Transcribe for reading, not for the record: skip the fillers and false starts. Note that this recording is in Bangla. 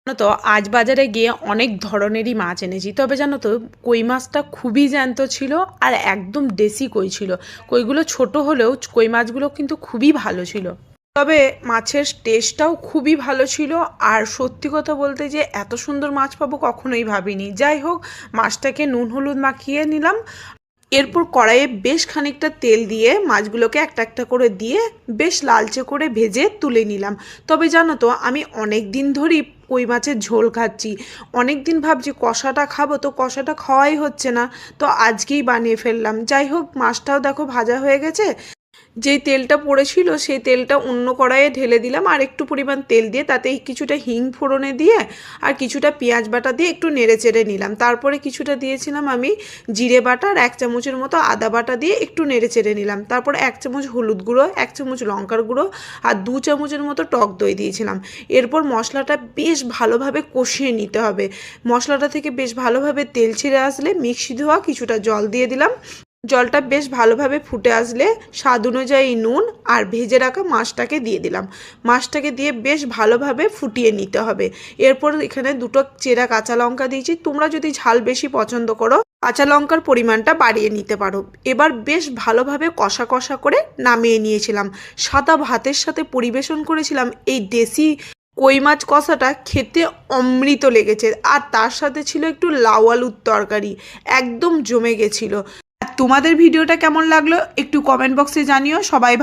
জানো তো আজ বাজারে গিয়ে অনেক ধরনেরই মাছ এনেছি, তবে জানো তো কই মাছটা খুবই জ্যান্ত ছিল আর একদম দেশি কই ছিল। কইগুলো ছোট হলেও কই মাছগুলো কিন্তু খুবই ভালো ছিল। তবে মাছের টেস্টটাও খুবই ভালো ছিল। আর সত্যি কথা বলতে যে এত সুন্দর মাছ পাবো কখনোই ভাবিনি। যাই হোক, মাছটাকে নুন হলুদ মাখিয়ে নিলাম। এরপর কড়াইয়ে বেশ খানিকটা তেল দিয়ে মাছগুলোকে একটা একটা করে দিয়ে বেশ লালচে করে ভেজে তুলে নিলাম। তবে জানো তো আমি অনেক দিন ধরেই কই মাছের ঝোল খাচ্ছি। অনেক দিন ভাবছি কষাটা খাবো, তো কষাটা খাওয়াই হচ্ছে না। তো আজকেই বানিয়ে ফেললাম। যাই হোক, মাছটাও দেখো ভাজা হয়ে গেছে। যেই তেলটা পড়েছিল সেই তেলটা অন্য কড়াইয়ে ঢেলে দিলাম, আর একটু পরিমাণ তেল দিয়ে তাতে কিছুটা হিং ফোড়নে দিয়ে আর কিছুটা পেঁয়াজ বাটা দিয়ে একটু নেড়ে চেড়ে নিলাম। তারপরে কিছুটা দিয়েছিলাম আমি জিরে বাটা, আর 1 চামচের মতো আদা বাটা দিয়ে একটু নেড়ে চেড়ে নিলাম। তারপর 1 চামচ হলুদ গুঁড়ো, 1 চামচ লঙ্কার গুঁড়ো আর 2 চামচের মতো টক দই দিয়েছিলাম। এরপর মশলাটা বেশ ভালোভাবে কষিয়ে নিতে হবে। মশলাটা থেকে বেশ ভালোভাবে তেল ছেড়ে আসলে মিক্সি ধোয়া কিছুটা জল দিয়ে দিলাম। জলটা বেশ ভালোভাবে ফুটে আসলে স্বাদ অনুযায়ী নুন আর ভেজে রাখা মাছটাকে দিয়ে দিলাম। মাছটাকে দিয়ে বেশ ভালোভাবে ফুটিয়ে নিতে হবে। এরপর এখানে দুটো চেরা কাঁচা লঙ্কা দিয়েছি। তোমরা যদি ঝাল বেশি পছন্দ করো কাঁচা লঙ্কার পরিমাণটা বাড়িয়ে নিতে পারো। এবার বেশ ভালোভাবে কষা কষা করে নামিয়ে নিয়েছিলাম। সাদা ভাতের সাথে পরিবেশন করেছিলাম এই দেশি কই মাছ কষাটা। খেতে অমৃত লেগেছে। আর তার সাথে ছিল একটু লাউ আলুর তরকারি। একদম জমে গেছিল। আর তোমাদের ভিডিওটা কেমন লাগলো একটু কমেন্ট বক্সে জানিও। সবাই